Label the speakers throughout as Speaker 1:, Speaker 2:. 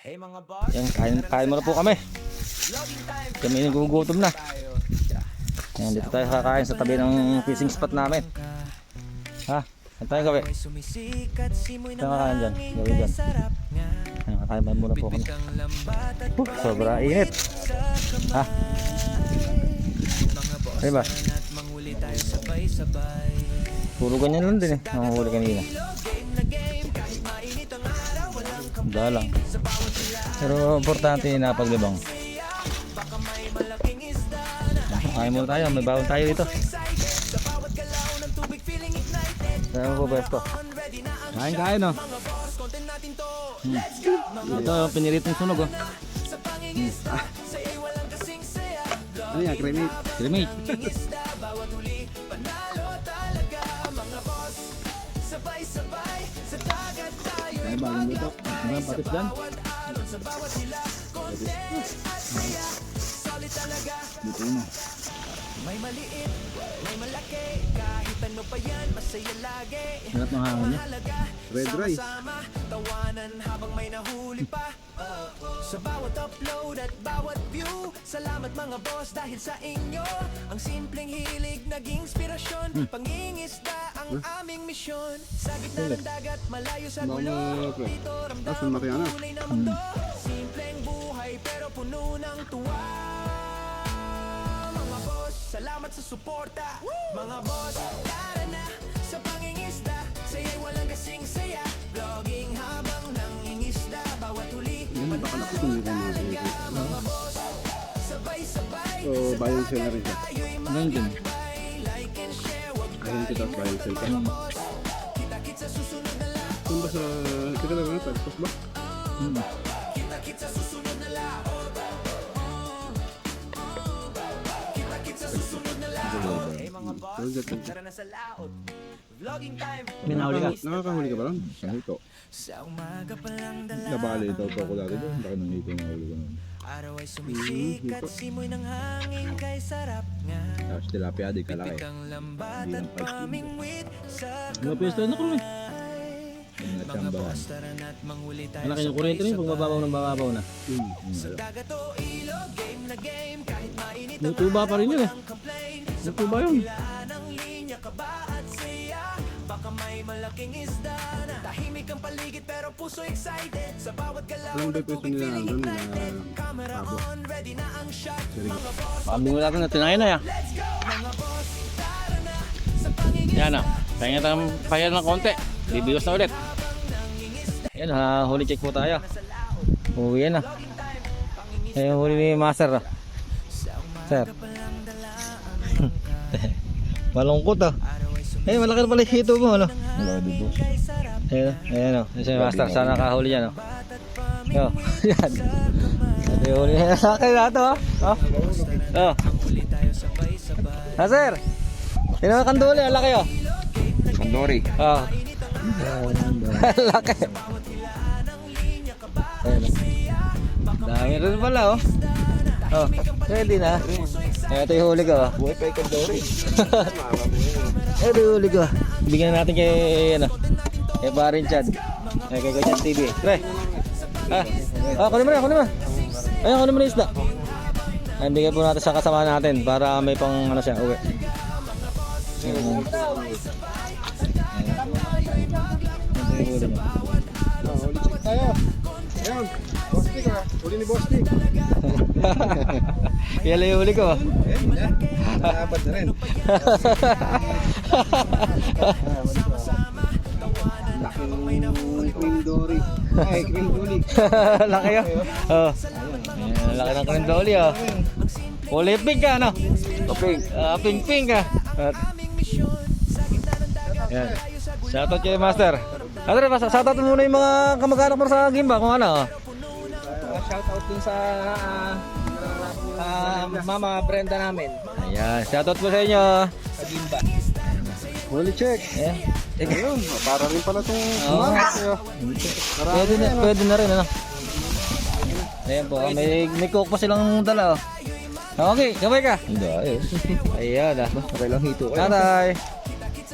Speaker 1: Yan, kain muna po kami. Kami nagugutom na. Yan, dito tayo kakain sa tabi ng fishing spot namin. Ha? Saan tayo gabi? Saan kakain dyan? Gabi dyan. Yan, kakain muna po kami. Sobra init. Ha? Ay ba? Puro ganyan lang din eh. Nanguhuli kanina. Dalang. Pero importante na paglibang. Kain muna tayo, may bawon tayo dito. Saan po best to? Kain oh. Ito yung pinilit ng sunog oh.
Speaker 2: Ano yan? Cremate?
Speaker 1: Cremate.
Speaker 2: Ay, bagong luto.
Speaker 1: Ang patis dyan.
Speaker 2: Luto na.
Speaker 3: May maliit, may malaki, kahit ano pa yan, masaya lagi.
Speaker 1: Sarap ng hangin niya.
Speaker 2: Red rice.
Speaker 3: Sama-sama, tawanan habang may nahuli pa. Sa bawat upload at bawat view, salamat mga boss dahil sa inyo. Ang simpleng hilig naging inspirasyon, pangingisda ang aming misyon. Sa gitna ng dagat, malayo sa gulo, dito ramdam ang kulay ng mundo. Simpleng buhay pero puno ng tuwa. Mga boss, salamat sa suporta. Mga boss, tara na sa pangingisda. Saya'y walang kasing saya. Vlogging habang nangingisda. Bawat huli, panalaga. Mga boss, sabay-sabay.
Speaker 2: So, bayan sale na rin siya.
Speaker 1: Ganyan din.
Speaker 3: Like and share, wag
Speaker 2: Ayun kita sa bayan sale ka.
Speaker 3: kita-kit sa susunod na laot.
Speaker 2: Saan ba sa... Kita na ba na? Talipos ba?
Speaker 3: Kita-kit sa susunod na laot. Kita-kit sa susunod na laot. Hey mga boss, tara na sa laot. Vlogging time.
Speaker 1: May nahuli ka?
Speaker 2: Nakakahuli ka ba lang? Sa hito.
Speaker 3: Sa umaga pa lang
Speaker 2: Nabali ito ko dati doon. Laki ng hito na huli ko nun.
Speaker 3: araw ay sumisikat, simoy ng hangin kay sarap nga.
Speaker 2: Tapos tilapia, di kalaki.
Speaker 3: Pikang lambat at pamingwit sa
Speaker 1: Mga pwesto na kung
Speaker 2: Yung
Speaker 3: mga
Speaker 2: natsambahan.
Speaker 3: boss, tara na't manghuli tayo.
Speaker 1: malaki yung kuryente rin pag mababaw ng mababaw na.
Speaker 3: Sa dagat o ilog, game na game, kahit mainit ang
Speaker 1: Nutuba pa rin yun eh.
Speaker 3: complain.
Speaker 1: Nutuba yun.
Speaker 3: Ilan ang linya ka ba at siya? Baka may malaking isda na tahimik ang paligid pero puso excited. Sa bawat galaw
Speaker 2: Alam ba
Speaker 3: ng
Speaker 2: yung pwesto
Speaker 3: tubig
Speaker 2: nila
Speaker 3: feeling
Speaker 2: doon?
Speaker 3: ignited. Camera on, ready na ang shot. Mga boss,
Speaker 1: Pakambing mo natin na tinayin na yan.
Speaker 3: let's go! Mga boss, tara na sa pangingin.
Speaker 1: Yan o. Pahinga tayong pahinga ng konti. Bibigos na ulit. Yan ha, huli check po tayo. Uwi yan na. Yan yung huli ni Master. Sir. Malungkot ah. Eh, malaki na pala yung hito mo, ano?
Speaker 2: Malaki dito.
Speaker 1: Ayan, ayan o. Yan si Master, sana nakahuli yan o. Yo, yan. Ito yung huli niya. Laki na ito oh. Oh. Ah, sir. Tinawag kanduli, ang laki oh.
Speaker 2: Kandori.
Speaker 1: Oh. Laki. Ayan. Dami rin pala oh. Oh, ready na. Ito yung huli ko oh.
Speaker 2: Buhay pa yung kandori.
Speaker 1: Ito yung huli ko. Bigyan natin kay ano. Kay Parin Chad. Kay Kuya TV. Pre. Kunin mo na, kunin mo. Ayun, kunin mo na isda. Ay, bigyan po natin sa kasama natin para may pang ano siya, uwi. Ayun.
Speaker 2: Tayo. Ayan. Bostik ah. Huli ni Bostik.
Speaker 1: Yan lang yung huli ko.
Speaker 2: Apat na rin. Laking cream dory. Ay, cream dory.
Speaker 1: Laki oh. Oh. Ayan, laki ng karindoli oh. Kulay pink ka ano?
Speaker 2: Pink.
Speaker 1: Pink pink ka. At, yan. Shoutout kay Master. Shoutout muna yung mga kamag-anak mo sa Gimba kung ano.
Speaker 4: Shout out dun sa Mama Brenda namin
Speaker 1: Ayan, shoutout po sa inyo.
Speaker 4: sa Gimba.
Speaker 2: Huli check.
Speaker 1: Ayan.
Speaker 2: Ayun, para rin pala itong
Speaker 1: Oo. Pwede na rin ano. Ayan po, may coke pa silang dala oh. Okay, gabay ka.
Speaker 2: Hindi, ayun.
Speaker 1: Ayan ah.
Speaker 2: Okay lang hito.
Speaker 1: Tatay.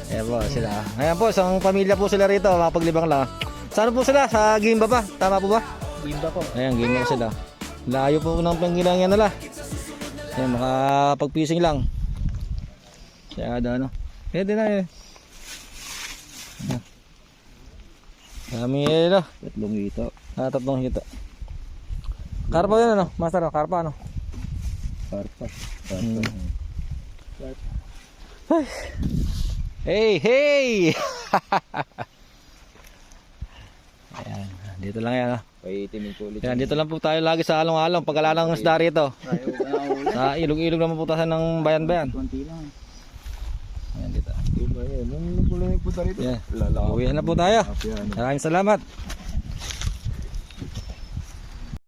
Speaker 1: Ayan po sila. Ayan po, isang pamilya po sila rito, mapaglibang lang. Saan po sila? Sa Gimba ba? Tama po ba?
Speaker 4: Gimba po.
Speaker 1: Ayan, game na sila. Layo po ng panggilangan nila. Ayan, makapag-fishing lang. Kaya ano. Pwede na eh. Ayan. Kami ano.
Speaker 4: Tatlong hito.
Speaker 1: Tatlong hito. Karpa yun ano? Master, karpa ano?
Speaker 4: Karpa.
Speaker 1: Hey, hey! Ayan, dito lang yan.
Speaker 4: Paitimin ko ulit.
Speaker 1: Ayan, dito lang po tayo lagi sa along-along. Pagkala ng isda rito. Sa ilog-ilog naman po tayo ng bayan-bayan.
Speaker 4: Konti lang.
Speaker 1: Ayan, dito.
Speaker 2: Nung napulang yung punta rito.
Speaker 1: Ayan,
Speaker 2: Lalaki.
Speaker 1: uwi na po tayo.
Speaker 2: Yan.
Speaker 1: Maraming salamat.